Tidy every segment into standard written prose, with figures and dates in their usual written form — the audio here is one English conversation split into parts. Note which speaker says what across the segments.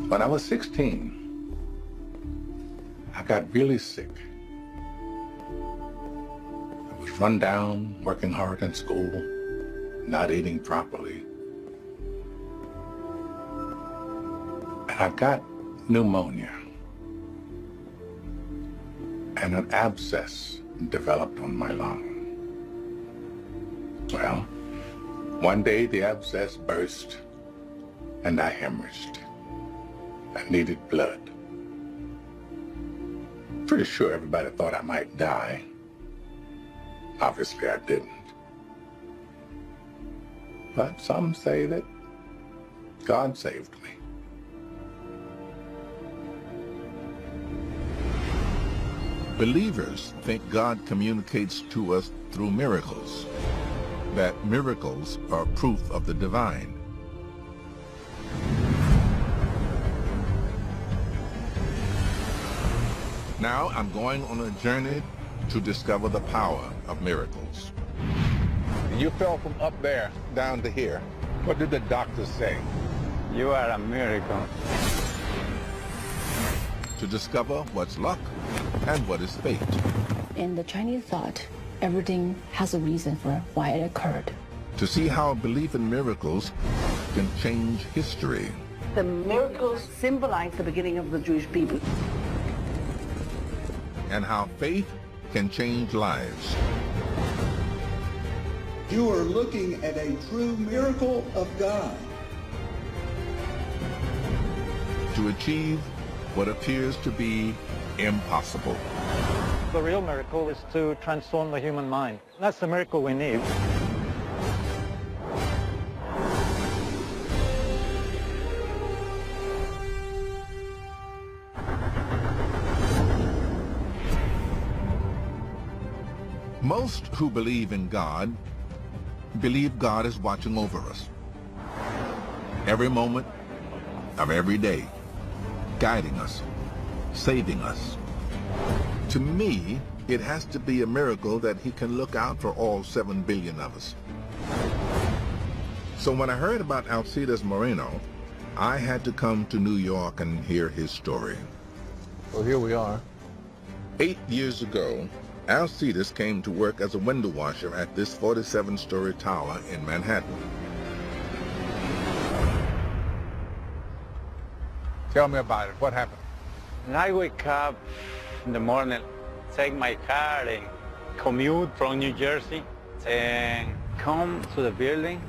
Speaker 1: When I was 16, I got really sick. I was run down, working hard in school, not eating properly. And I got pneumonia. And an abscess developed on my lung. Well, one day the abscess burst and I hemorrhaged. I needed blood. Pretty sure everybody thought I might die. Obviously I didn't. But some say that God saved me.
Speaker 2: Believers think God communicates to us through miracles, that miracles are proof of the divine. Now I'm going on a journey to discover the power of miracles. You fell from up there down to here. What did the doctor say?
Speaker 3: You are a miracle.
Speaker 2: To discover what's luck and what is fate.
Speaker 4: In the Chinese thought, everything has a reason for why it occurred.
Speaker 2: To see how belief in miracles can change history.
Speaker 5: The miracles symbolize the beginning of the Jewish people.
Speaker 2: And how faith can change lives.
Speaker 6: You are looking at a true miracle of God.
Speaker 2: To achieve what appears to be impossible.
Speaker 3: The real miracle is to transform the human mind. That's the miracle we need.
Speaker 2: Most who believe in God believe God is watching over us. Every moment of every day, guiding us, saving us. To me, it has to be a miracle that he can look out for all 7 billion of us. So when I heard about Alcides Moreno, I had to come to New York and hear his story.
Speaker 7: Well, here we are.
Speaker 2: 8 years ago, Alcides came to work as a window washer at this 47-story tower in Manhattan.
Speaker 7: Tell me about it. What happened?
Speaker 3: And I wake up in the morning, take my car and commute from New Jersey and come to the building.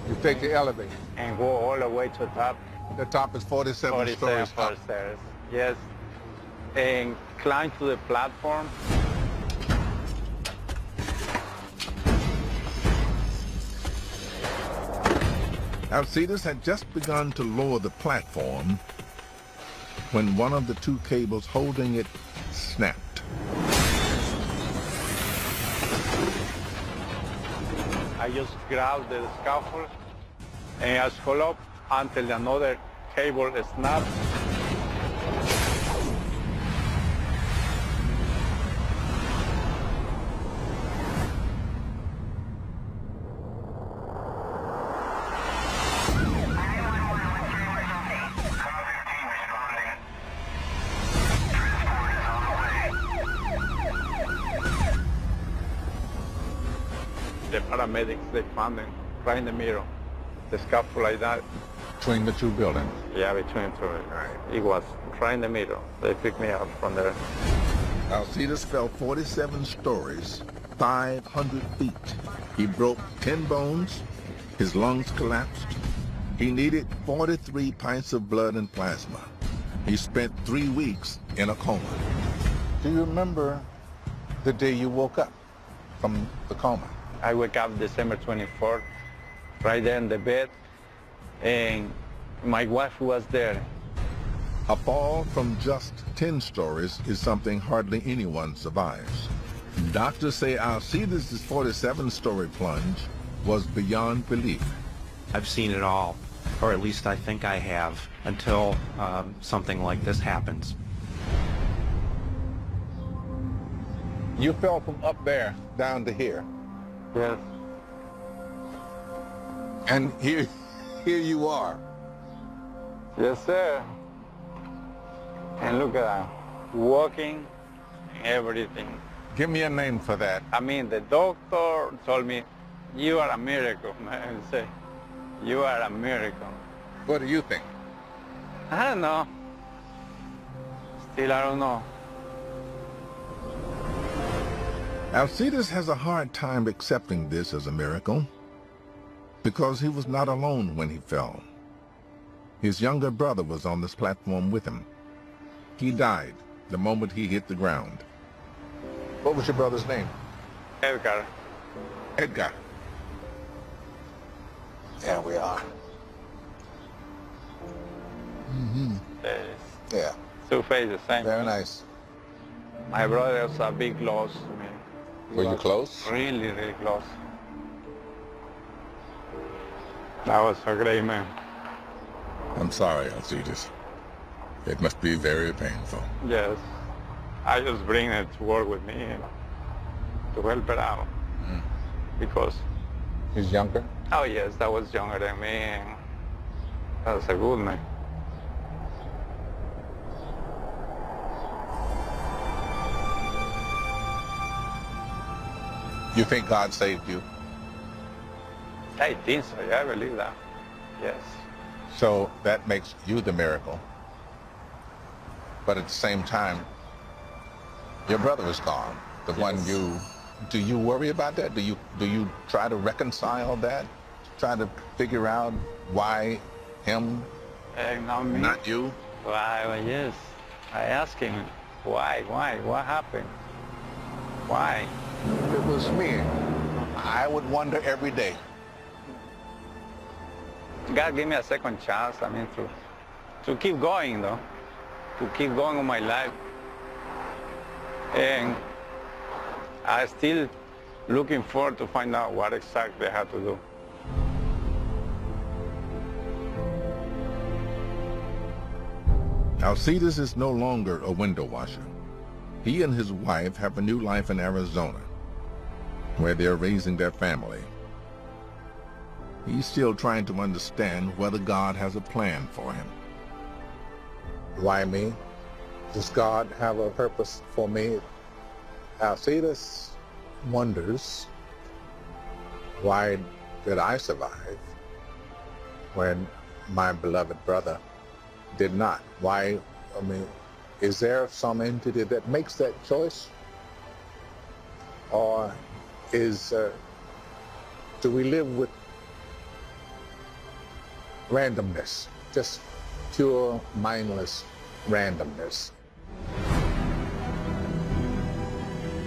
Speaker 7: You take the elevator.
Speaker 3: And go all the way to the top.
Speaker 7: The top is 47 stories up.
Speaker 3: Stairs. Yes. And climb to the platform.
Speaker 2: Alcides had just begun to lower the platform when one of the 2 cables holding it snapped.
Speaker 3: I just grabbed the scaffold and I scroll up until another cable snapped. The paramedics, they found him right in the middle, the scaffold like that.
Speaker 7: Between the 2 buildings.
Speaker 3: Yeah, between 2. It was right in the middle. They picked me up from there.
Speaker 2: Alcides fell 47 stories, 500 feet. He broke 10 bones. His lungs collapsed. He needed 43 pints of blood and plasma. He spent 3 weeks in a coma.
Speaker 7: Do you remember the day you woke up from the coma?
Speaker 3: I woke up December 24th, right there in the bed, and my wife was there.
Speaker 2: A fall from just 10 stories is something hardly anyone survives. Doctors say Alcides' 47-story plunge was beyond belief.
Speaker 8: I've seen it all, or at least I think I have, until something like this happens.
Speaker 7: You fell from up there down to here.
Speaker 3: Yes.
Speaker 7: And here you are.
Speaker 3: Yes, sir. And look at that, walking, everything.
Speaker 7: Give me a name for that.
Speaker 3: I mean, the doctor told me, you are a miracle, man. Say, you are a miracle.
Speaker 7: What do you think?
Speaker 3: I don't know. Still, I don't know.
Speaker 2: Alcides has a hard time accepting this as a miracle because he was not alone when he fell. His younger brother was on this platform with him. He died the moment he hit the ground.
Speaker 7: What was your brother's name?
Speaker 3: Edgar.
Speaker 7: Edgar. There we are.
Speaker 3: Yes.
Speaker 7: Yeah,
Speaker 3: Two faces, the same.
Speaker 7: very nice.
Speaker 3: My brother was a big loss to me. He
Speaker 7: Were you
Speaker 3: was
Speaker 7: close?
Speaker 3: Really, really close. That was a great man.
Speaker 1: I'm sorry, Alcides. It must be very painful.
Speaker 3: Yes. I just bring it to work with me and to help it out. Because,
Speaker 7: He's younger?
Speaker 3: oh yes, that was younger than me and that was a good man.
Speaker 7: You think God saved you?
Speaker 3: I think so, yeah, I believe that. Yes.
Speaker 7: So that makes you the miracle. But at the same time, your brother was gone. The one you, do you worry about that? Do you try to reconcile that? Try to figure out why him,
Speaker 3: Not me.
Speaker 7: not you?
Speaker 3: Why, well, yes. I asked him, why, what happened? Why?
Speaker 7: If it was me, I would wonder every day.
Speaker 3: God gave me a second chance, I mean, to keep going, though. To keep going on my life. And I'm still looking forward to find out what exactly I have to do.
Speaker 2: Alcides is no longer a window washer. He and his wife have a new life in Arizona, where they're raising their family. He's still trying to understand whether God has a plan for him.
Speaker 7: Why me? Does God have a purpose for me? Alcides wonders, why did I survive when my beloved brother did not? Why, I mean, is there some entity that makes that choice? Or do we live with randomness, just pure, mindless randomness?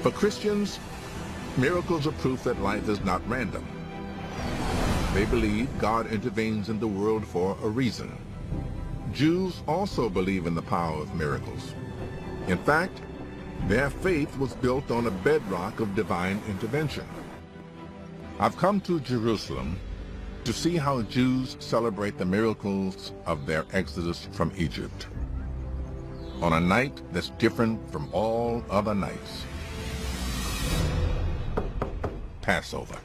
Speaker 2: For Christians, miracles are proof that life is not random. They believe God intervenes in the world for a reason. Jews also believe in the power of miracles. In fact, their faith was built on a bedrock of divine intervention. I've come to Jerusalem to see how Jews celebrate the miracles of their exodus from Egypt on a night that's different from all other nights. Passover.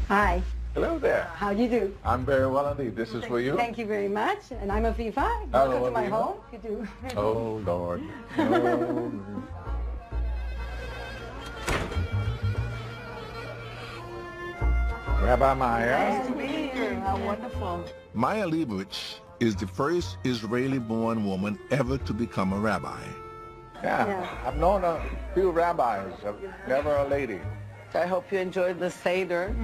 Speaker 5: Hi.
Speaker 7: Hello there.
Speaker 5: How do you do?
Speaker 7: I'm very well indeed. This is for you?
Speaker 5: Thank you very much. And I'm Aviva.
Speaker 7: Hello,
Speaker 5: Welcome to my
Speaker 7: Aviva.
Speaker 5: home. You do.
Speaker 7: Oh, Lord. Oh, Rabbi Maya.
Speaker 5: Nice to meet you. How wonderful.
Speaker 2: Maya Leibowitz is the first Israeli-born woman ever to become a rabbi.
Speaker 7: Yeah, I've known a few rabbis, never a lady.
Speaker 5: I hope you enjoyed the Seder,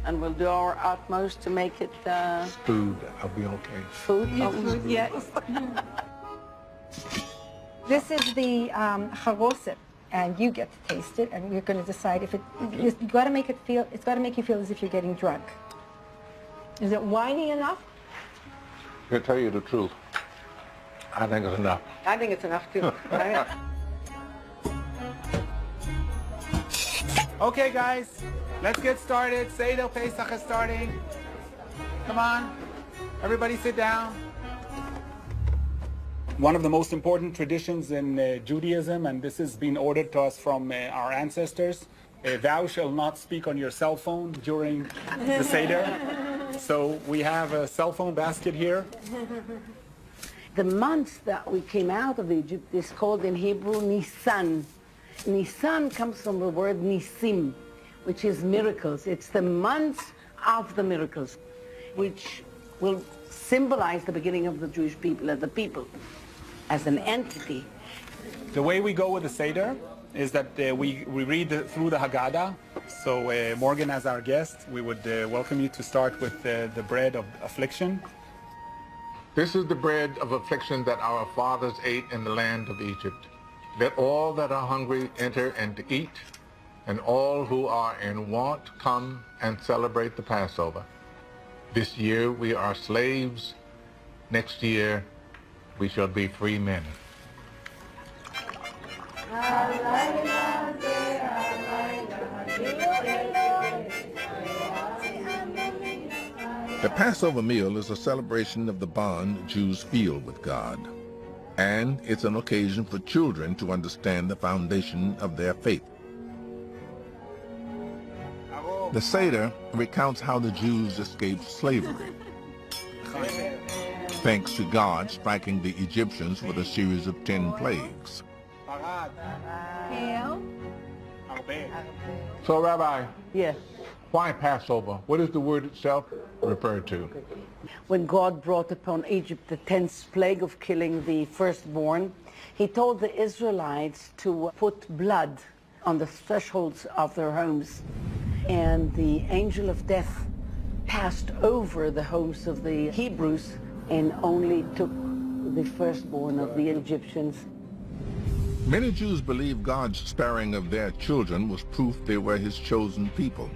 Speaker 5: and we'll do our utmost to make it
Speaker 7: Food, I'll be okay.
Speaker 5: food.
Speaker 9: Food, yes. This is the charoset, and you get to taste it, and we're going to decide if you got to make it feel. It's got to make you feel as if you're getting drunk. Is it winey enough?
Speaker 7: To tell you the truth, I think it's enough.
Speaker 5: I think it's enough too.
Speaker 10: Okay, guys, let's get started. Seder Pesach is starting. Come on, everybody sit down. One of the most important traditions in Judaism, and this has been ordered to us from our ancestors, thou shalt not speak on your cell phone during the Seder. So we have a cell phone basket here.
Speaker 5: The month that we came out of Egypt is called in Hebrew Nisan. Nisan comes from the word Nisim, which is miracles. It's the month of the miracles, which will symbolize the beginning of the Jewish people as a people, as an entity.
Speaker 10: The way we go with the Seder is that we read through the Haggadah. So Morgan, as our guest, we would welcome you to start with the bread of affliction.
Speaker 7: This is the bread of affliction that our fathers ate in the land of Egypt. Let all that are hungry enter and to eat, and all who are in want come and celebrate the Passover. This year we are slaves. Next year we shall be free men.
Speaker 2: The Passover meal is a celebration of the bond Jews feel with God, and it's an occasion for children to understand the foundation of their faith. The Seder recounts how the Jews escaped slavery, thanks to God striking the Egyptians with a series of 10 plagues.
Speaker 7: So, Rabbi,
Speaker 5: Yes.
Speaker 7: why Passover? What does the word itself refer to?
Speaker 5: When God brought upon Egypt the 10th plague of killing the firstborn, he told the Israelites to put blood on the thresholds of their homes. And the angel of death passed over the homes of the Hebrews and only took the firstborn of the Egyptians.
Speaker 2: Many Jews believe God's sparing of their children was proof they were his chosen people.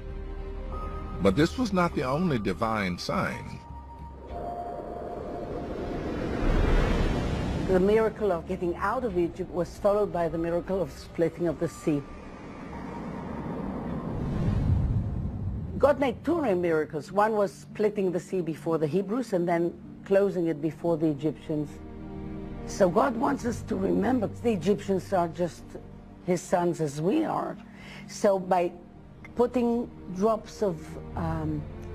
Speaker 2: But this was not the only divine sign.
Speaker 5: The miracle of getting out of Egypt was followed by the miracle of splitting of the sea. God made two miracles. One was splitting the sea before the Hebrews and then closing it before the Egyptians. So God wants us to remember the Egyptians are just his sons as we are. So by putting drops of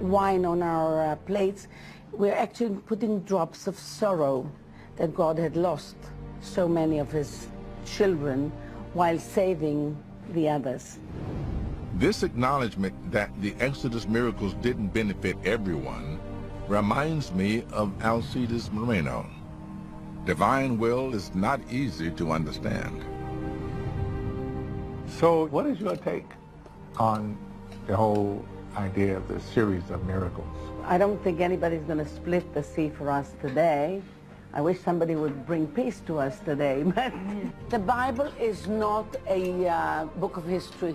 Speaker 5: wine on our plates, we're actually putting drops of sorrow that God had lost so many of his children while saving the others.
Speaker 2: This acknowledgement that the Exodus miracles didn't benefit everyone reminds me of Alcides Moreno. Divine will is not easy to understand.
Speaker 7: So what is your take on the whole idea of this series of miracles?
Speaker 5: I don't think anybody's going to split the sea for us today. I wish somebody would bring peace to us today. But the Bible is not a book of history.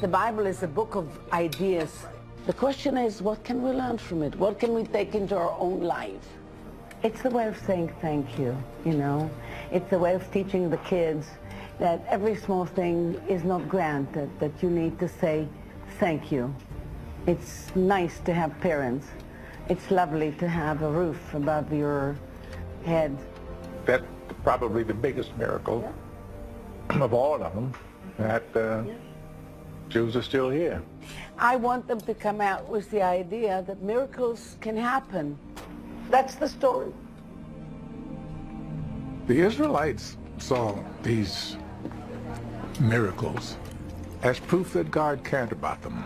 Speaker 5: The Bible is a book of ideas. The question is, what can we learn from it? What can we take into our own life? It's the way of saying thank you, you know. It's the way of teaching the kids that every small thing is not granted, that you need to say thank you. It's nice to have parents. It's lovely to have a roof above your head.
Speaker 7: That's probably the biggest miracle of all of them, that Jews are still here.
Speaker 5: I want them to come out with the idea that miracles can happen. That's the story.
Speaker 7: The Israelites saw these miracles as proof that God cared about them.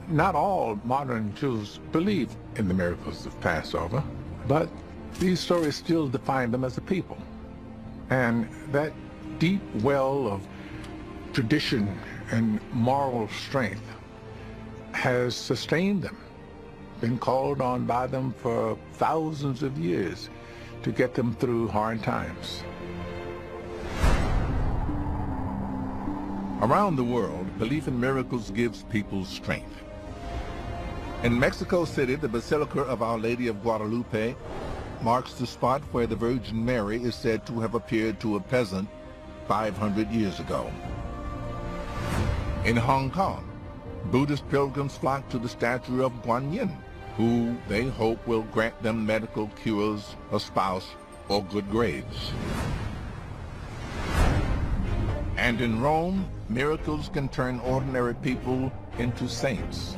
Speaker 7: Not all modern Jews believe in the miracles of Passover, but these stories still define them as a people. And that deep well of tradition and moral strength has sustained them, been called on by them for thousands of years to get them through hard times.
Speaker 2: Around the world, belief in miracles gives people strength. In Mexico City, the Basilica of Our Lady of Guadalupe marks the spot where the Virgin Mary is said to have appeared to a peasant 500 years ago. In Hong Kong, Buddhist pilgrims flock to the statue of Guan Yin, who they hope will grant them medical cures, a spouse, or good grades. And in Rome, miracles can turn ordinary people into saints.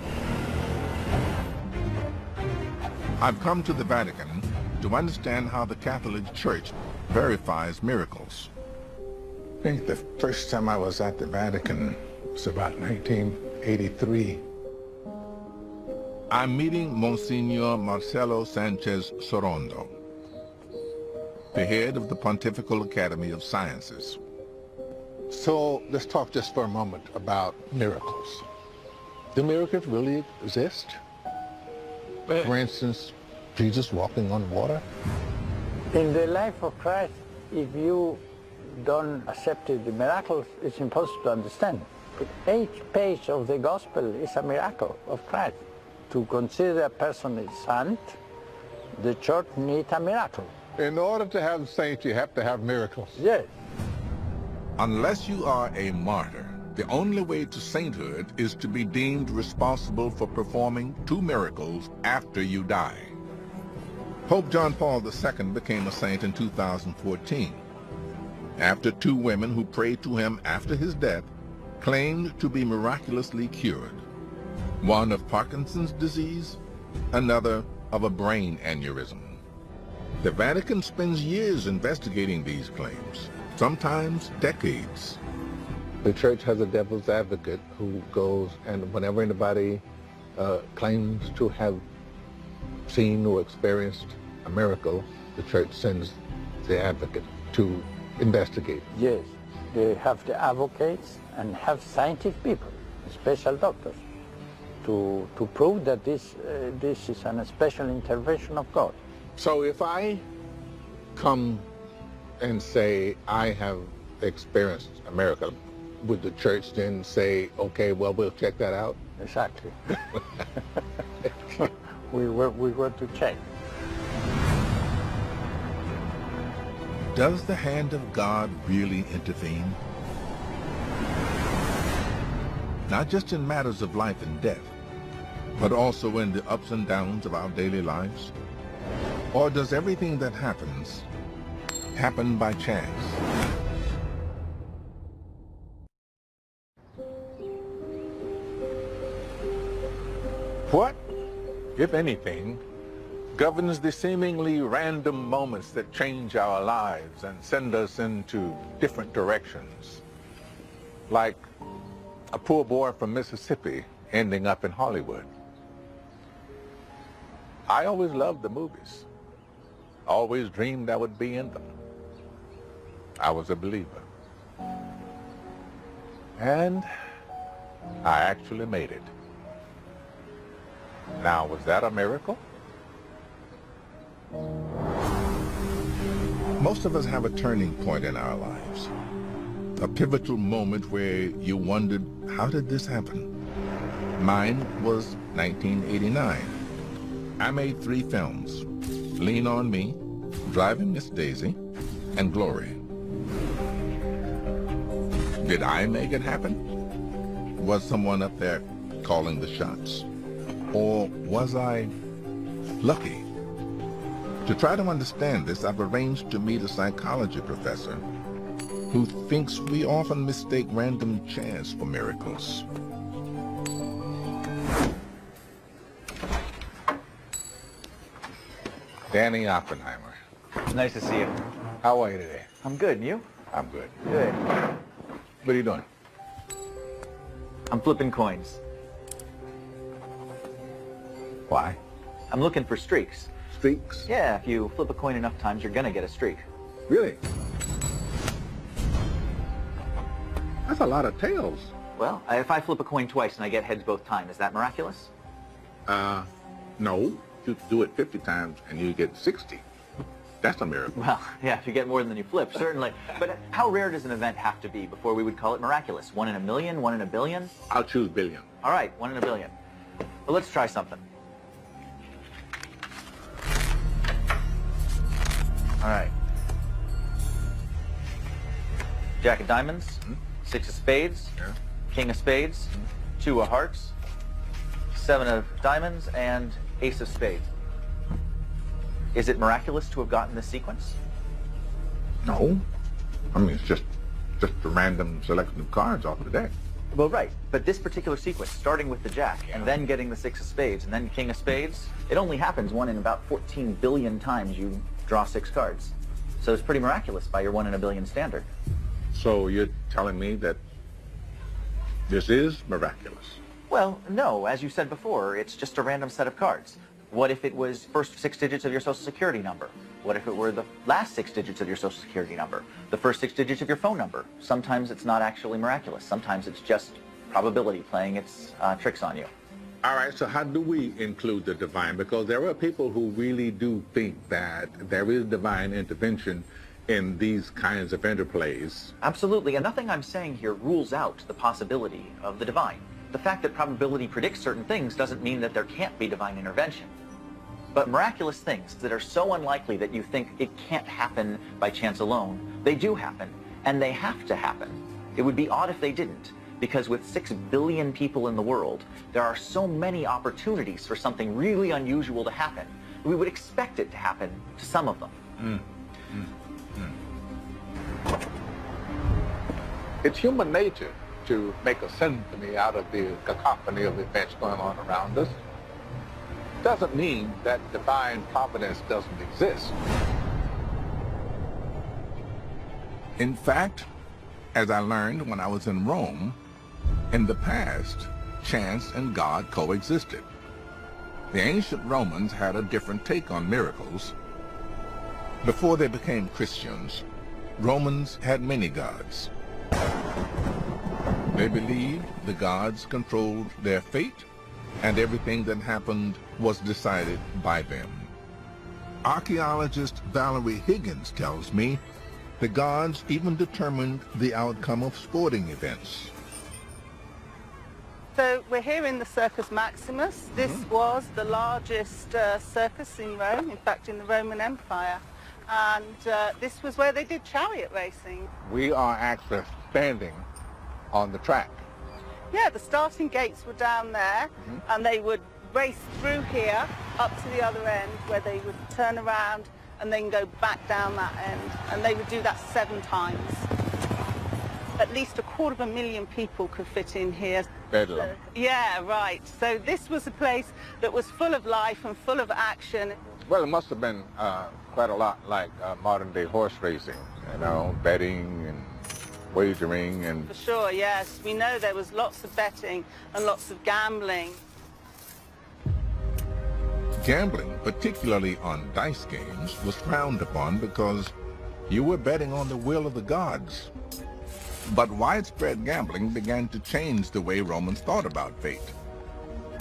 Speaker 2: I've come to the Vatican, to understand how the Catholic Church verifies miracles.
Speaker 7: I think the first time I was at the Vatican was about 1983.
Speaker 2: I'm meeting Monsignor Marcelo Sanchez Sorondo, the head of the Pontifical Academy of Sciences.
Speaker 7: So let's talk just for a moment about miracles. Do miracles really exist? For instance, Jesus walking on water?
Speaker 11: In the life of Christ, if you don't accept the miracles, it's impossible to understand. But each page of the gospel is a miracle of Christ. To consider a person a saint, the church needs a miracle.
Speaker 7: In order to have saints, you have to have miracles.
Speaker 11: Yes.
Speaker 2: Unless you are a martyr, the only way to sainthood is to be deemed responsible for performing 2 miracles after you die. Pope John Paul II became a saint in 2014, after 2 women who prayed to him after his death claimed to be miraculously cured, one of Parkinson's disease, another of a brain aneurysm. The Vatican spends years investigating these claims, sometimes decades.
Speaker 7: The church has a devil's advocate who goes, and whenever anybody claims to have seen or experienced a miracle, the church sends the advocate to investigate.
Speaker 11: Yes, they have the advocates and have scientific people, special doctors, to prove that this is a special intervention of God.
Speaker 7: So if I come and say I have experienced a miracle, would the church then say, okay, well, we'll check that out?
Speaker 11: Exactly. we were to check.
Speaker 2: Does the hand of God really intervene? Not just in matters of life and death, but also in the ups and downs of our daily lives? Or does everything that happens happen by chance?
Speaker 7: What, if anything, governs the seemingly random moments that change our lives and send us into different directions? Like a poor boy from Mississippi ending up in Hollywood. I always loved the movies. Always dreamed I would be in them. I was a believer. And I actually made it. Now, was that a miracle?
Speaker 2: Most of us have a turning point in our lives. A pivotal moment where you wondered, how did this happen? Mine was 1989. I made 3 films: Lean on Me, Driving Miss Daisy, and Glory. Did I make it happen? Was someone up there calling the shots? Or was I lucky? To try to understand this, I've arranged to meet a psychology professor who thinks we often mistake random chance for miracles.
Speaker 7: Danny Oppenheimer.
Speaker 12: Nice to see you.
Speaker 7: How are you today?
Speaker 12: I'm good, and you?
Speaker 7: I'm good.
Speaker 12: Good.
Speaker 7: What are you doing?
Speaker 12: I'm flipping coins.
Speaker 7: Why?
Speaker 12: I'm looking for streaks.
Speaker 7: Streaks?
Speaker 12: Yeah, if you flip a coin enough times, you're gonna get a streak.
Speaker 7: Really? That's a lot of tails.
Speaker 12: Well, if I flip a coin twice and I get heads both times, is that miraculous?
Speaker 7: No. You do it 50 times and you get 60. That's a miracle.
Speaker 12: Well, yeah, if you get more than you flip, certainly. But how rare does an event have to be before we would call it miraculous? 1 in a million? 1 in a billion?
Speaker 7: I'll choose billion.
Speaker 12: All right, 1 in a billion. Well, let's try something. All right. Jack of diamonds, 6 of spades, King of spades, 2 of hearts, 7 of diamonds, and Ace of spades. Is it miraculous to have gotten this sequence?
Speaker 7: No. I mean, it's just a random selection of cards off the deck.
Speaker 12: Well, right, but this particular sequence, starting with the jack, and then getting the 6 of spades, and then king of spades, it only happens 1 in about 14 billion times you draw 6 cards. So it's pretty miraculous by your 1 in a billion standard.
Speaker 7: So you're telling me that this is miraculous?
Speaker 12: Well, no, as you said before, it's just a random set of cards. What if it was first 6 digits of your social security number? What if it were the last 6 digits of your social security number? The first 6 digits of your phone number? Sometimes it's not actually miraculous. Sometimes it's just probability playing its tricks on you.
Speaker 7: All right, so how do we include the divine? Because there are people who really do think that there is divine intervention in these kinds of interplays.
Speaker 12: Absolutely, and nothing I'm saying here rules out the possibility of the divine. The fact that probability predicts certain things doesn't mean that there can't be divine intervention. But miraculous things that are so unlikely that you think it can't happen by chance alone, they do happen, and they have to happen. It would be odd if they didn't, because with 6 billion people in the world, there are so many opportunities for something really unusual to happen. We would expect it to happen to some of them.
Speaker 7: It's human nature to make a symphony out of the cacophony of events going on around us. Doesn't mean that divine providence doesn't exist.
Speaker 2: In fact, as I learned when I was in Rome, in the past, chance and God coexisted. The ancient Romans had a different take on miracles. Before they became Christians, Romans had many gods. They believed the gods controlled their fate, and everything that happened was decided by them. Archaeologist Valerie Higgins tells me the gods even determined the outcome of sporting events.
Speaker 13: So we're here in the Circus Maximus. This was the largest circus in Rome, in fact in the Roman Empire. And this was where they did chariot racing.
Speaker 7: We are actually standing on the track.
Speaker 13: Yeah, the starting gates were down there, and they would race through here up to the other end where they would turn around and then go back down that end. And they would do that 7 times. At least 250,000 people could fit in here.
Speaker 7: Bedlam.
Speaker 13: Yeah, right. So this was a place that was full of life and full of action.
Speaker 7: Well, it must have been quite a lot like modern day horse racing, you know, betting and wagering and...
Speaker 13: For sure, yes. We know there was lots of betting and lots of gambling.
Speaker 2: Gambling, particularly on dice games, was frowned upon because you were betting on the will of the gods. But widespread gambling began to change the way Romans thought about fate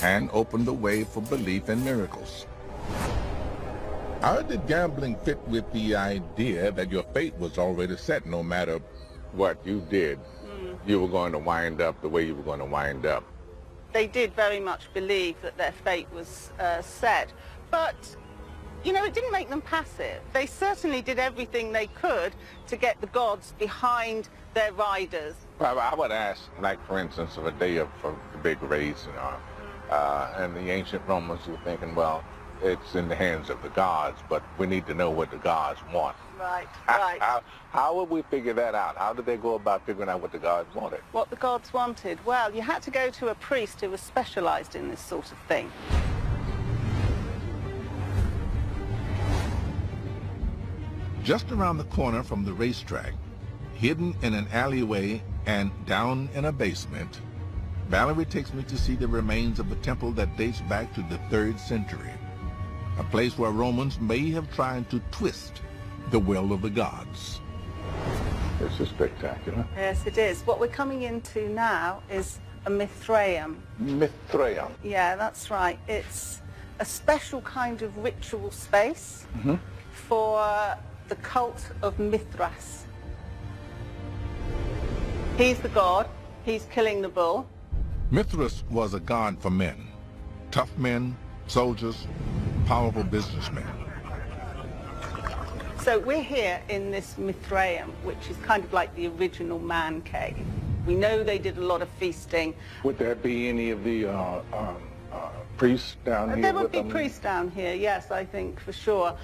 Speaker 2: and opened the way for belief in miracles. How did gambling fit with the idea that your fate was already set? No matter
Speaker 7: what you did, you were going to wind up the way you were going to wind up.
Speaker 13: They did very much believe that their fate was set, but you know, it didn't make them passive. They certainly did everything they could to get the gods behind their riders.
Speaker 7: Well, I would ask, like for instance, of a day of a big race, you know, and the ancient Romans were thinking, well, it's in the hands of the gods, but we need to know what the gods want.
Speaker 13: Right, right.
Speaker 7: How would we figure that out? How did they go about figuring out what the gods wanted?
Speaker 13: What the gods wanted? Well, you had to go to a priest who was specialized in this sort of thing.
Speaker 2: Just around the corner from the racetrack, hidden in an alleyway and down in a basement, Valerie takes me to see the remains of a temple that dates back to the 3rd century, a place where Romans may have tried to twist the will of the gods.
Speaker 7: This is spectacular.
Speaker 13: Yes, it is. What we're coming into now is a Mithraeum.
Speaker 7: Mithraeum?
Speaker 13: Yeah, that's right. It's a special kind of ritual space for the cult of Mithras. He's the god. He's killing the bull.
Speaker 2: Mithras was a god for men, tough men, soldiers, powerful businessmen.
Speaker 13: So we're here in this Mithraeum, which is kind of like the original man cave. We know they did a lot of feasting.
Speaker 7: Would there be any of the priests down here?
Speaker 13: There would
Speaker 7: with
Speaker 13: be
Speaker 7: them?
Speaker 13: priests down here, yes, I think for sure,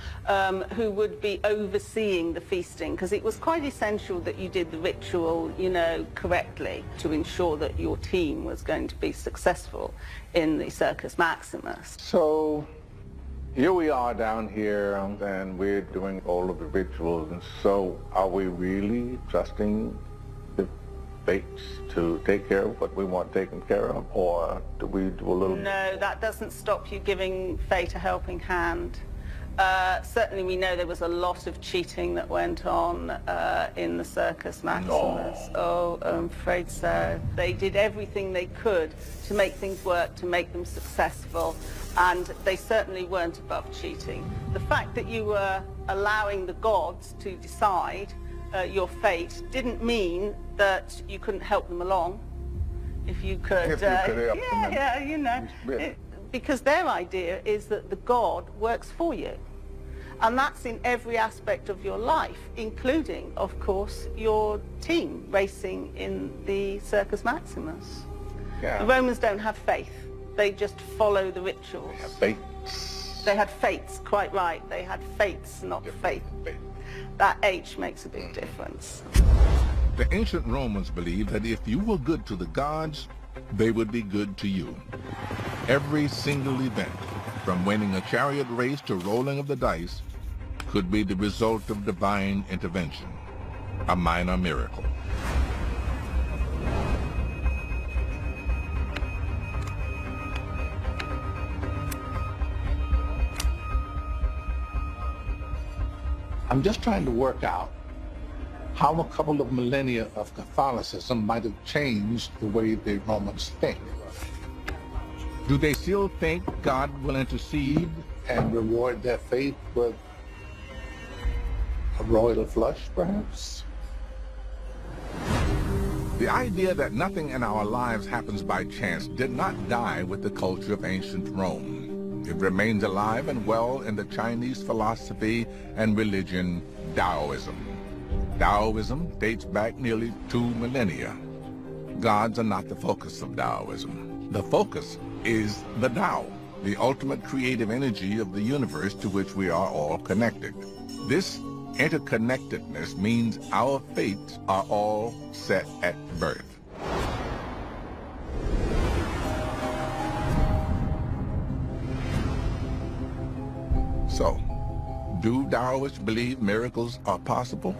Speaker 13: who would be overseeing the feasting, because it was quite essential that you did the ritual, you know, correctly to ensure that your team was going to be successful in the Circus Maximus.
Speaker 7: So here we are down here, and we're doing all of the rituals, and so are we really trusting the fates to take care of what we want taken care of, or do we do a little...
Speaker 13: No, that doesn't stop you giving fate a helping hand. Certainly we know there was a lot of cheating that went on in the Circus Maximus.
Speaker 7: No.
Speaker 13: Oh, I'm afraid so. They did everything they could to make things work, to make them successful, and they certainly weren't above cheating. The fact that you were allowing the gods to decide your fate didn't mean that you couldn't help them along. If you could,
Speaker 7: If you could help them.
Speaker 13: yeah, you know, because their idea is that the God works for you. And that's in every aspect of your life, including, of course, your team racing in the Circus Maximus.
Speaker 7: Yeah.
Speaker 13: The Romans don't have faith. They just follow the rituals.
Speaker 7: They have fates.
Speaker 13: They had fates, quite right. They had fates, not faith. That H makes a big difference.
Speaker 2: The ancient Romans believed that if you were good to the gods, they would be good to you. Every single event, from winning a chariot race to rolling of the dice, could be the result of divine intervention, a minor miracle.
Speaker 7: I'm just trying to work out how a couple of millennia of Catholicism might have changed the way the Romans think.
Speaker 2: Do they still think God will intercede
Speaker 7: and reward their faith with a royal flush, perhaps?
Speaker 2: The idea that nothing in our lives happens by chance did not die with the culture of ancient Rome. It remains alive and well in the Chinese philosophy and religion, Taoism. Taoism dates back nearly 2 millennia. Gods are not the focus of Taoism. The focus is the Tao, the ultimate creative energy of the universe to which we are all connected. This interconnectedness means our fates are all set at birth. So, do Taoists believe miracles are possible?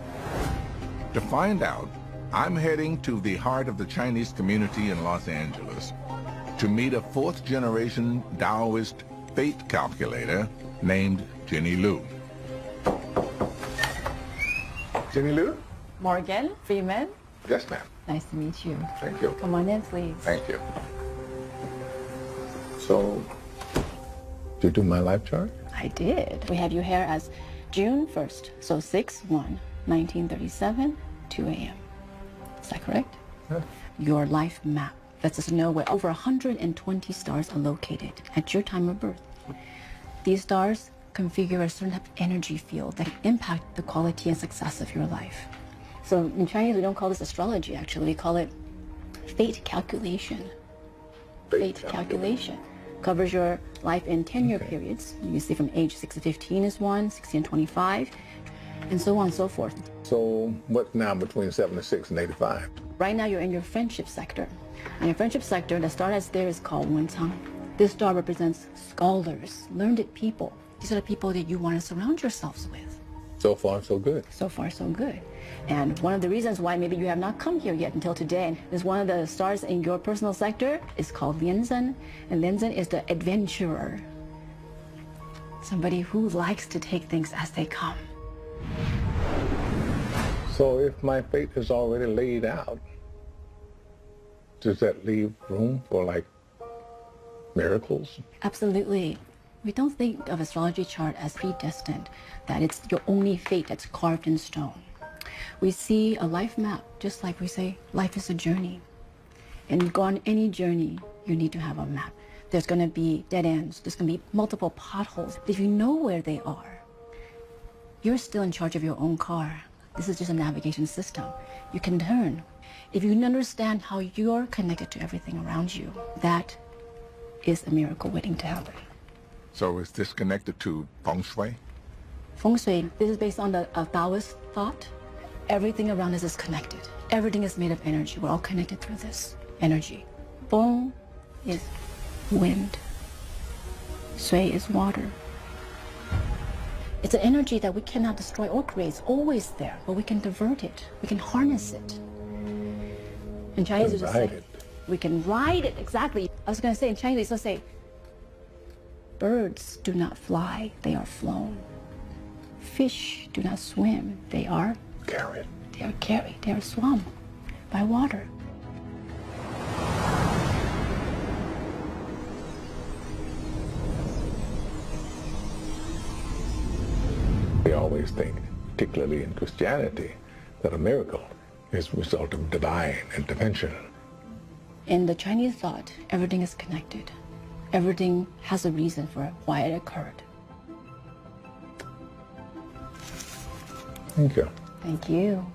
Speaker 2: To find out, I'm heading to the heart of the Chinese community in Los Angeles to meet a 4th-generation Taoist fate calculator named Jenny Liu.
Speaker 7: Jenny Liu?
Speaker 4: Morgan Freeman.
Speaker 7: Yes, ma'am.
Speaker 4: Nice to meet you.
Speaker 7: Thank you.
Speaker 4: Come on in, please.
Speaker 7: Thank you. So, did you do my life chart?
Speaker 4: I did. We have you here as June 1st, so 6/1/1937, 2 a.m. Is that correct?
Speaker 7: Yeah.
Speaker 4: Your life map lets us know where over 120 stars are located at your time of birth. These stars configure a certain type of energy field that impact the quality and success of your life. So in Chinese, we don't call this astrology, actually. We call it fate calculation. Fate calculation. Covers your life in 10-year periods. You see from age 6 to 15 is 1, 16 to 25, and so on and so forth.
Speaker 7: So what's now between 76 and 85?
Speaker 4: Right now you're in your friendship sector. In your friendship sector, the star that's there is called Wencang. This star represents scholars, learned people. These are the people that you want to surround yourselves with.
Speaker 7: So far, so good.
Speaker 4: So far, so good. And one of the reasons why maybe you have not come here yet until today is one of the stars in your personal sector is called Lianzhen. And Lianzhen is the adventurer. Somebody who likes to take things as they come.
Speaker 7: So if my fate is already laid out, does that leave room for, like, miracles?
Speaker 4: Absolutely. We don't think of astrology chart as predestined, that it's your only fate that's carved in stone. We see a life map, just like we say life is a journey. And you go on any journey, you need to have a map. There's going to be dead ends. There's going to be multiple potholes. If you know where they are, you're still in charge of your own car. This is just a navigation system. You can turn. If you understand how you're connected to everything around you, that is a miracle waiting to happen.
Speaker 2: So is this connected to feng shui?
Speaker 4: Feng Shui, this is based on the Taoist thought. Everything around us is connected. Everything is made of energy. We're all connected through this energy. Feng is wind. Shui is water. It's an energy that we cannot destroy or create. It's always there, but we can divert it. We can harness it. In Chinese, it's just say, we can ride it, exactly. I was going to say in Chinese, let's say, birds do not fly, they are flown. Fish do not swim, they are
Speaker 7: carried.
Speaker 4: They are carried, they are swum by water.
Speaker 7: We always think, particularly in Christianity, that a miracle is a result of divine intervention.
Speaker 4: In the Chinese thought, everything is connected. Everything has a reason for why it occurred.
Speaker 7: Thank you.
Speaker 4: Thank you.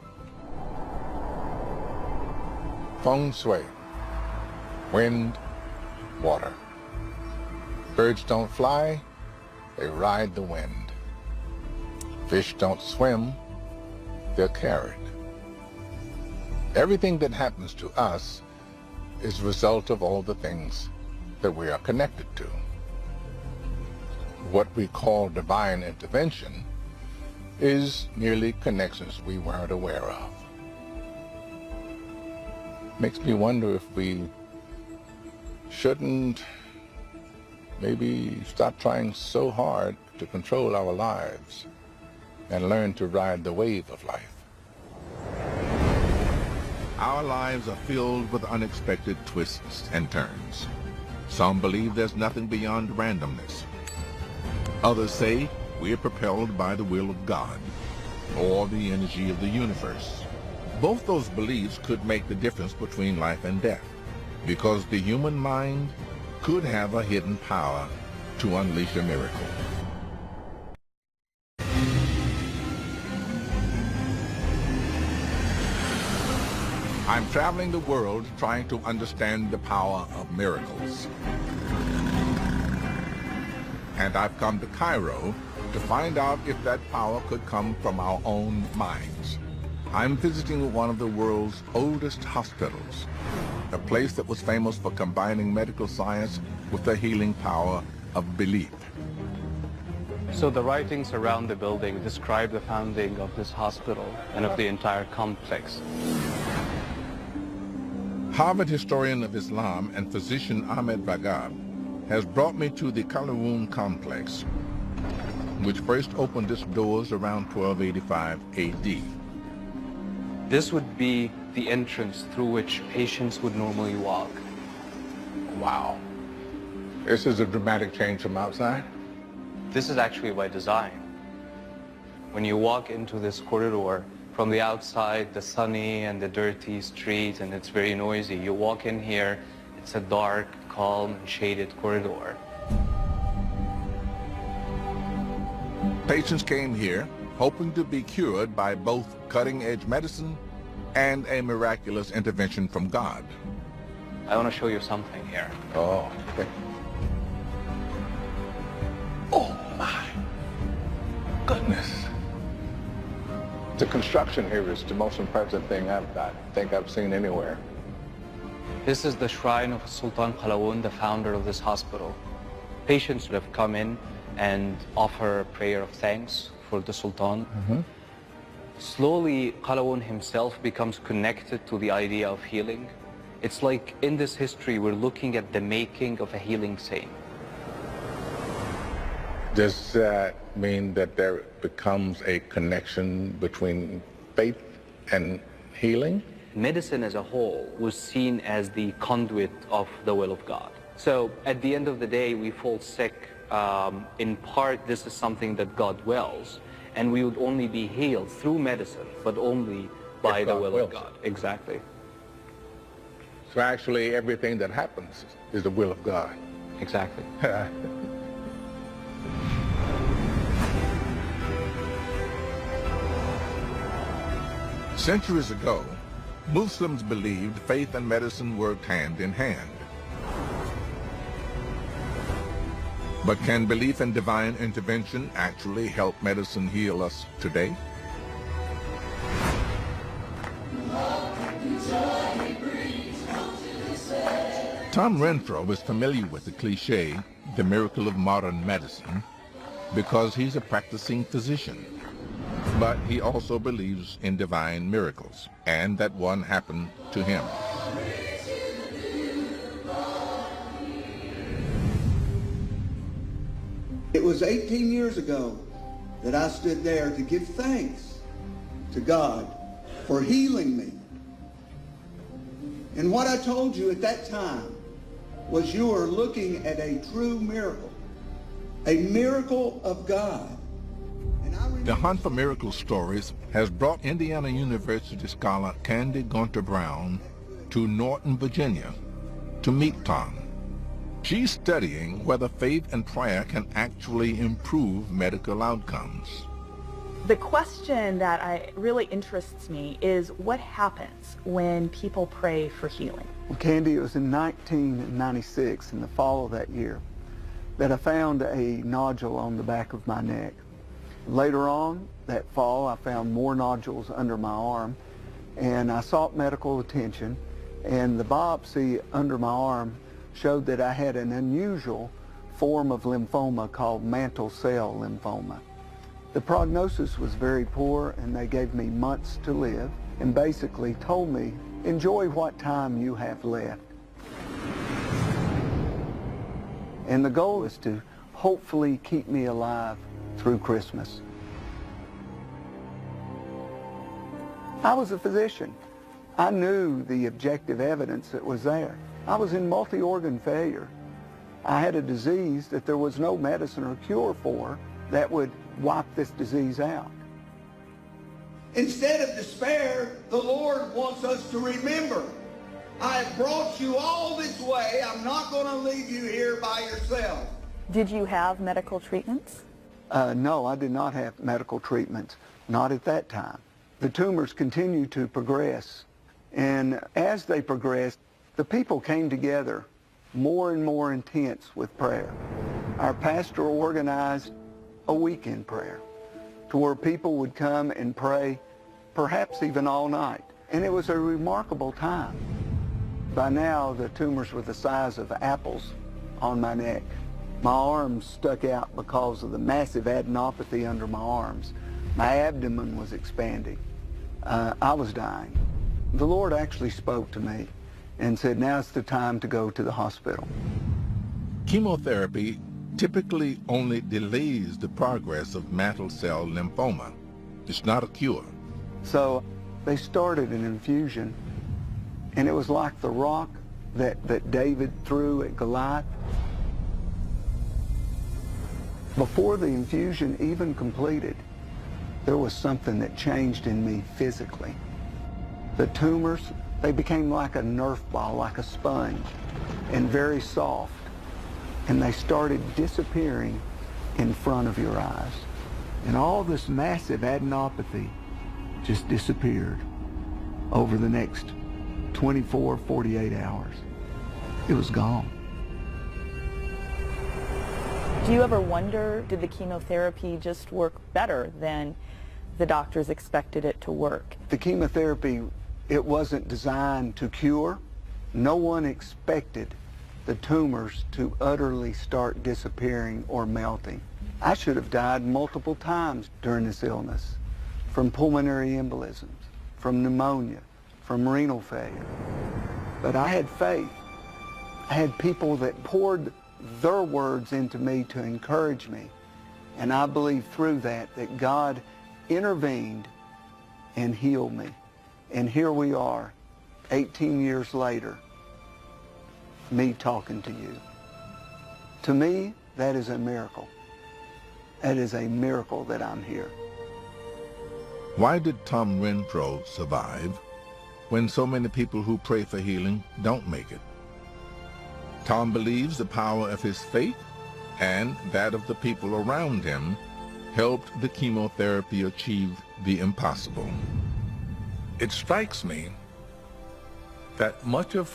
Speaker 2: Feng shui. Wind, water. Birds don't fly, they ride the wind. Fish don't swim, they're carried. Everything that happens to us is a result of all the things that we are connected to. What we call divine intervention is merely connections we weren't aware of. Makes me wonder if we shouldn't maybe stop trying so hard to control our lives and learn to ride the wave of life. Our lives are filled with unexpected twists and turns. Some believe there's nothing beyond randomness. Others say we're propelled by the will of God or the energy of the universe. Both those beliefs could make the difference between life and death, because the human mind could have a hidden power to unleash a miracle. I'm traveling the world trying to understand the power of miracles. And I've come to Cairo to find out if that power could come from our own minds. I'm visiting one of the world's oldest hospitals, a place that was famous for combining medical science with the healing power of belief.
Speaker 8: So the writings around the building describe the founding of this hospital and of the entire complex.
Speaker 2: Harvard historian of Islam and physician Ahmed Ragab has brought me to the Qalawun complex, which first opened its doors around 1285 AD.
Speaker 8: This would be the entrance through which patients would normally walk.
Speaker 7: Wow. This is a dramatic change from outside?
Speaker 8: This is actually by design. When you walk into this corridor, from the outside, the sunny and the dirty street, and it's very noisy. You walk in here, it's a dark, calm, and shaded corridor.
Speaker 2: Patients came here hoping to be cured by both cutting-edge medicine and a miraculous intervention from God.
Speaker 8: I want to show you something here.
Speaker 7: Oh, okay. Oh, my goodness. The construction here is the most impressive thing I think I've seen anywhere.
Speaker 8: This is the shrine of Sultan Qalawun, the founder of this hospital. Patients would have come in and offer a prayer of thanks for the Sultan. Slowly, Qalawun himself becomes connected to the idea of healing. It's like in this history, we're looking at the making of a healing saint.
Speaker 7: Does that mean that there becomes a connection between faith and healing?
Speaker 8: Medicine as a whole was seen as the conduit of the will of God. So at the end of the day, we fall sick. In part, this is something that God wills, and we would only be healed through medicine, but only by the will of God. Exactly.
Speaker 7: So actually, everything that happens is the will of God.
Speaker 8: Exactly.
Speaker 2: Centuries ago, Muslims believed faith and medicine worked hand in hand. But can belief in divine intervention actually help medicine heal us today? Tom Renfro is familiar with the cliche, the miracle of modern medicine, because he's a practicing physician. But he also believes in divine miracles, and that one happened to him.
Speaker 6: It was 18 years ago that I stood there to give thanks to God for healing me. And what I told you at that time was you are looking at a true miracle of God.
Speaker 2: The hunt for miracle stories has brought Indiana University scholar Candy Gunter Brown to Norton, Virginia, to meet Tom. She's studying whether faith and prayer can actually improve medical outcomes.
Speaker 14: The question that really interests me is what happens when people pray for healing?
Speaker 6: Well, Candy, it was in 1996, in the fall of that year, that I found a nodule on the back of my neck. Later on that fall, I found more nodules under my arm, and I sought medical attention, and the biopsy under my arm showed that I had an unusual form of lymphoma called mantle cell lymphoma. The prognosis was very poor, and they gave me months to live and basically told me, enjoy what time you have left. And the goal is to hopefully keep me alive through Christmas. I was a physician. I knew the objective evidence that was there. I was in multi-organ failure. I had a disease that there was no medicine or cure for that would wipe this disease out.
Speaker 15: Instead of despair, the Lord wants us to remember, I have brought you all this way. I'm not going to leave you here by yourself.
Speaker 14: Did you have medical treatments?
Speaker 6: No, I did not have medical treatments, not at that time. The tumors continued to progress, and as they progressed, the people came together more and more intense with prayer. Our pastor organized a weekend prayer to where people would come and pray perhaps even all night, and it was a remarkable time. By now, the tumors were the size of apples on my neck. My arms stuck out because of the massive adenopathy under my arms. My abdomen was expanding. I was dying. The Lord actually spoke to me and said, now's the time to go to the hospital.
Speaker 2: Chemotherapy typically only delays the progress of mantle cell lymphoma. It's not a cure.
Speaker 6: So they started an infusion, and it was like the rock that David threw at Goliath. Before the infusion even completed, there was something that changed in me physically. The tumors, they became like a Nerf ball, like a sponge, and very soft. And they started disappearing in front of your eyes. And all this massive adenopathy just disappeared over the next 24, 48 hours. It was gone.
Speaker 14: Do you ever wonder, did the chemotherapy just work better than the doctors expected it to work?
Speaker 6: The chemotherapy, it wasn't designed to cure. No one expected the tumors to utterly start disappearing or melting. I should have died multiple times during this illness, from pulmonary embolisms, from pneumonia, from renal failure. But I had faith. I had people that poured their words into me to encourage me. And I believe through that God intervened and healed me. And here we are, 18 years later, me talking to you. To me, that is a miracle. That is a miracle that I'm here.
Speaker 2: Why did Tom Renfro survive when so many people who pray for healing don't make it? Tom believes the power of his faith and that of the people around him helped the chemotherapy achieve the impossible. It strikes me that much of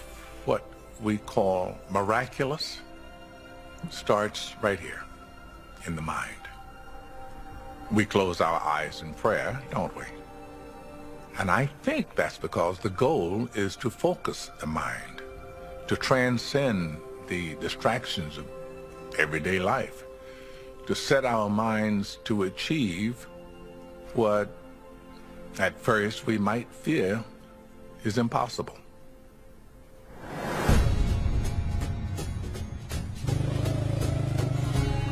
Speaker 2: what we call miraculous starts right here, in the mind. We close our eyes in prayer, don't we? And I think that's because the goal is to focus the mind, to transcend the distractions of everyday life, to set our minds to achieve what at first we might fear is impossible.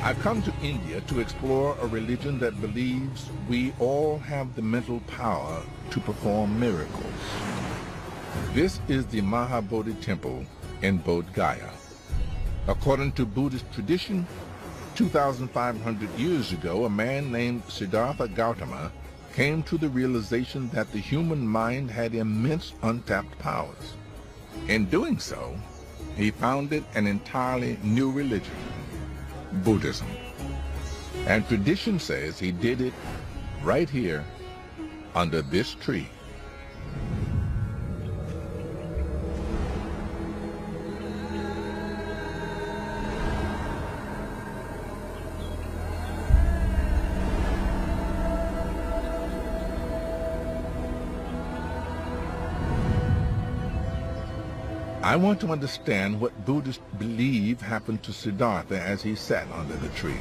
Speaker 2: I've come to India to explore a religion that believes we all have the mental power to perform miracles. This is the Mahabodhi temple in Bodh Gaya. According to Buddhist tradition, 2,500 years ago, a man named Siddhartha Gautama came to the realization that the human mind had immense untapped powers. In doing so, he founded an entirely new religion, Buddhism. And tradition says he did it right here under this tree. I want to understand what Buddhists believe happened to Siddhartha as he sat under the tree.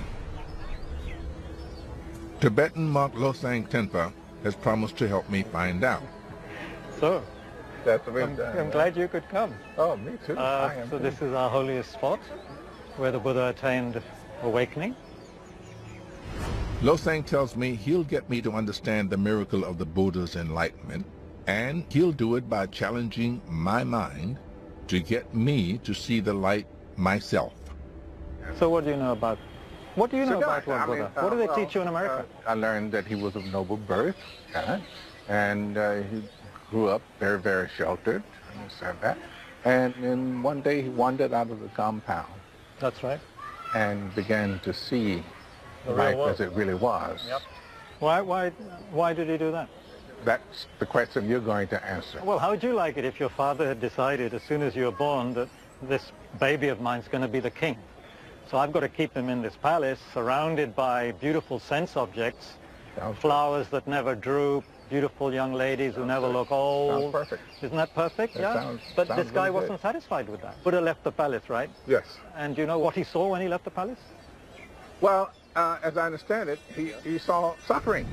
Speaker 2: Tibetan monk Losang Tenpa has promised to help me find out.
Speaker 16: So,
Speaker 7: That's
Speaker 16: I'm glad you could come.
Speaker 7: Oh, me too.
Speaker 16: So this is our holiest spot where the Buddha attained awakening.
Speaker 2: Losang tells me he'll get me to understand the miracle of the Buddha's enlightenment, and he'll do it by challenging my mind to get me to see the light myself.
Speaker 16: So what do you know about What do you know about Buddha? What do they teach you in America?
Speaker 7: I learned that he was of noble birth, and he grew up very, very sheltered, and said that. And then one day he wandered out of the compound.
Speaker 16: That's right.
Speaker 7: And began to see life as it really was.
Speaker 16: Yep. Why did he do that?
Speaker 7: That's the question you're going to answer.
Speaker 16: Well, how would you like it if your father had decided as soon as you were born that this baby of mine's going to be the king? So I've got to keep him in this palace, surrounded by beautiful sense objects, flowers that never droop, beautiful young ladies who never look old.
Speaker 7: Sounds perfect.
Speaker 16: Isn't that perfect? Yeah. But this guy wasn't satisfied with that. Buddha left the palace, right?
Speaker 7: Yes.
Speaker 16: And do you know what he saw when he left the palace?
Speaker 7: Well, as I understand it, he saw suffering.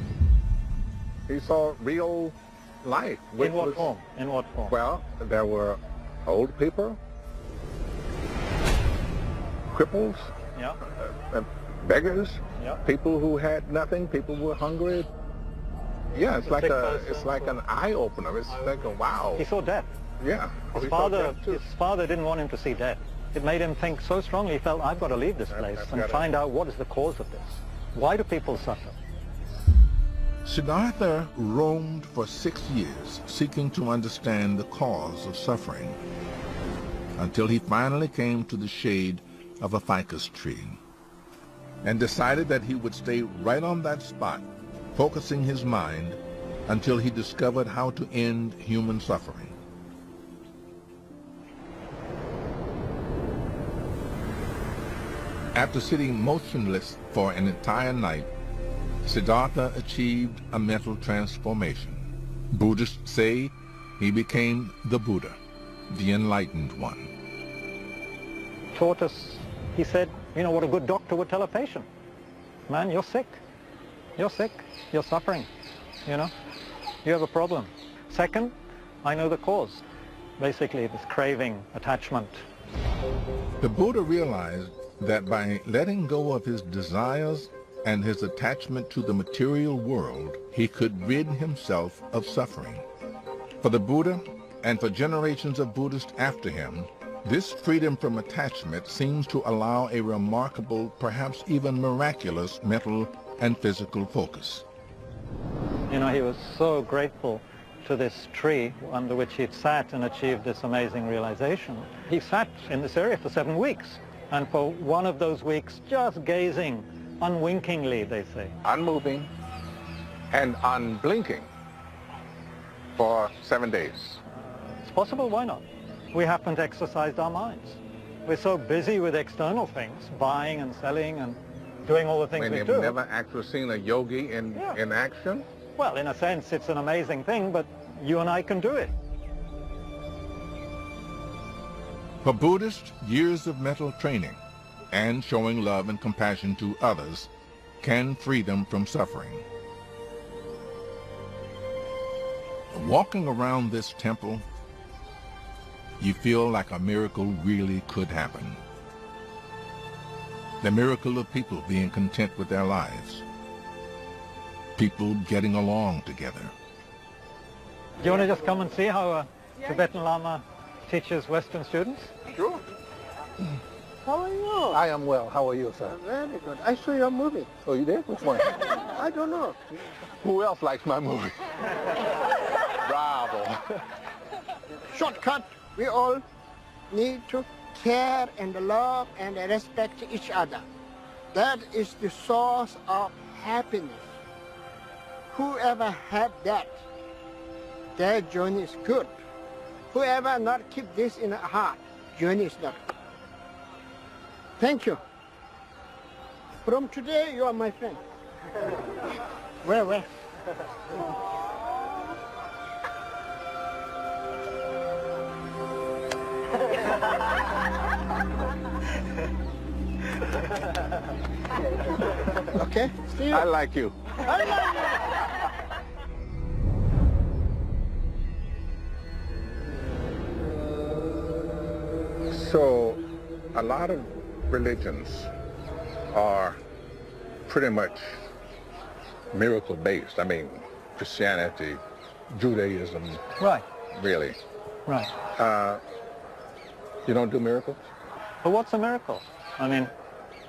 Speaker 7: He saw real life.
Speaker 16: In what form? In what form?
Speaker 7: Well, there were old people, cripples, beggars, people who had nothing, people who were hungry. Yeah, it's like an eye opener. It's like a wow.
Speaker 16: He saw death.
Speaker 7: Yeah.
Speaker 16: His father didn't want him to see death. It made him think so strongly. He felt, I've got to leave this place and find out what is the cause of this. Why do people suffer?
Speaker 2: Siddhartha roamed for 6 years, seeking to understand the cause of suffering, until he finally came to the shade of a ficus tree, and decided that he would stay right on that spot, focusing his mind until he discovered how to end human suffering. After sitting motionless for an entire night, Siddhartha achieved a mental transformation. Buddhists say he became the Buddha, the enlightened one.
Speaker 16: Taught us, he said, you know, what a good doctor would tell a patient. Man, you're sick. You're sick. You're suffering. You know, you have a problem. Second, I know the cause. Basically, this craving, attachment.
Speaker 2: The Buddha realized that by letting go of his desires and his attachment to the material world, he could rid himself of suffering. For the Buddha, and for generations of Buddhists after him, this freedom from attachment seems to allow a remarkable, perhaps even miraculous, mental and physical focus.
Speaker 16: You know, he was so grateful to this tree under which he'd sat and achieved this amazing realization. He sat in this area for 7 weeks, and for one of those weeks, just gazing unwinkingly, they say.
Speaker 7: Unmoving and unblinking for 7 days.
Speaker 16: It's possible, why not? We haven't exercised our minds. We're so busy with external things, buying and selling and doing all the things we
Speaker 7: you've
Speaker 16: do.
Speaker 7: never actually seen a yogi in action?
Speaker 16: Well, in a sense, it's an amazing thing, but you and I can do it.
Speaker 2: For Buddhists, years of mental training and showing love and compassion to others can free them from suffering. Walking around this temple, you feel like a miracle really could happen. The miracle of people being content with their lives. People getting along together.
Speaker 16: Do you want to just come and see how a Tibetan Lama teaches Western students?
Speaker 17: Sure. How are you?
Speaker 7: I am well. How are you, sir?
Speaker 17: Very good. I saw your movie.
Speaker 7: Oh, you did? Which one?
Speaker 17: I don't know.
Speaker 7: Who else likes my movie? Bravo.
Speaker 17: Shortcut. We all need to care and love and respect each other. That is the source of happiness. Whoever had that, their journey is good. Whoever not keep this in the heart, journey is not good. Thank you. From today, you are my friend. Where? Okay, see you.
Speaker 7: I like you.
Speaker 17: I like you.
Speaker 7: So, a lot of religions are pretty much miracle-based. I mean, Christianity, Judaism.
Speaker 16: Right.
Speaker 7: Really.
Speaker 16: Right.
Speaker 7: You don't do miracles?
Speaker 16: But what's a miracle? I mean,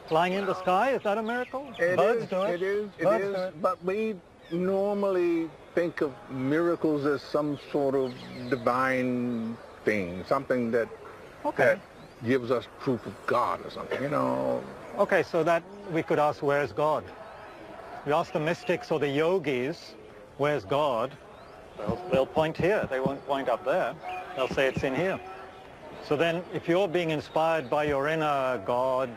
Speaker 16: flying in the sky, is that a miracle? Birds do it.
Speaker 7: It is.
Speaker 16: Birds do it.
Speaker 7: But we normally think of miracles as some sort of divine thing, something that gives us proof of God or something, you know.
Speaker 16: Okay, so that we could ask, where's God? We ask the mystics or the yogis, where's God? They'll point here. They won't point up there. They'll say it's in here. So then, if you're being inspired by your inner God,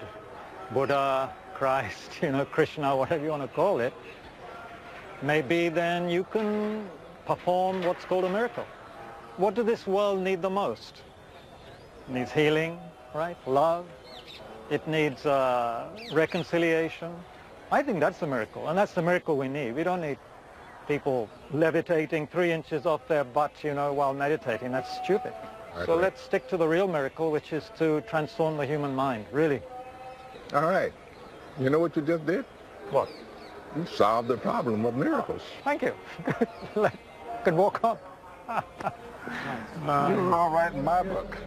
Speaker 16: Buddha, Christ, Krishna, whatever you want to call it, maybe then you can perform what's called a miracle. What does this world need the most? It needs healing, right? Love. It needs reconciliation. I think that's the miracle, and that's the miracle we need. We don't need people levitating 3 inches off their butt, while meditating. That's stupid. So let's stick to the real miracle, which is to transform the human mind, really.
Speaker 7: All right. You know what you just did?
Speaker 16: What?
Speaker 7: You solved the problem of miracles.
Speaker 16: Thank you. Can walk on.
Speaker 7: You're all right in my book.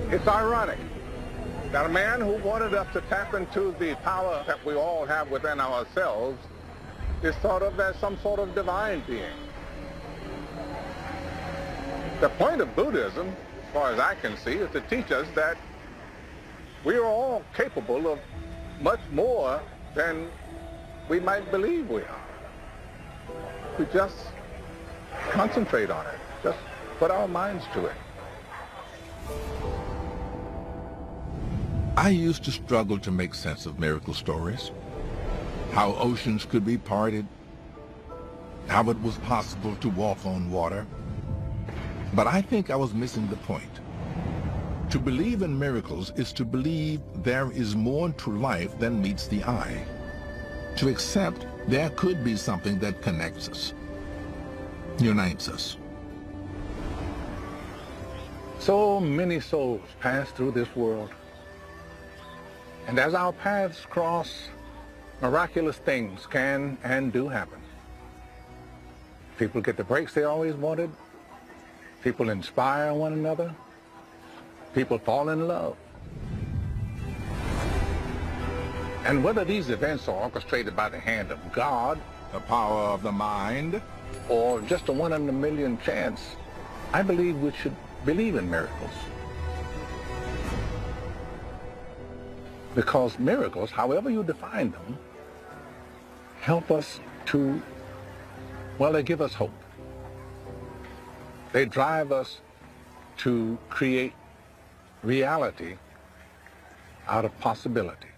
Speaker 7: It's ironic that a man who wanted us to tap into the power that we all have within ourselves is thought of as some sort of divine being. The point of Buddhism, as far as I can see, is to teach us that we are all capable of much more than we might believe we are. We just concentrate on it, just put our minds to it.
Speaker 2: I used to struggle to make sense of miracle stories, how oceans could be parted, how it was possible to walk on water. But I think I was missing the point. To believe in miracles is to believe there is more to life than meets the eye. To accept there could be something that connects us, unites us.
Speaker 7: So many souls pass through this world. And as our paths cross, miraculous things can and do happen. People get the breaks they always wanted. People inspire one another. People fall in love. And whether these events are orchestrated by the hand of God,
Speaker 2: the power of the mind,
Speaker 7: or just a 1 in a million chance, I believe we should believe in miracles. Because miracles, however you define them, help us to Well, they give us hope. They drive us to create reality out of possibility.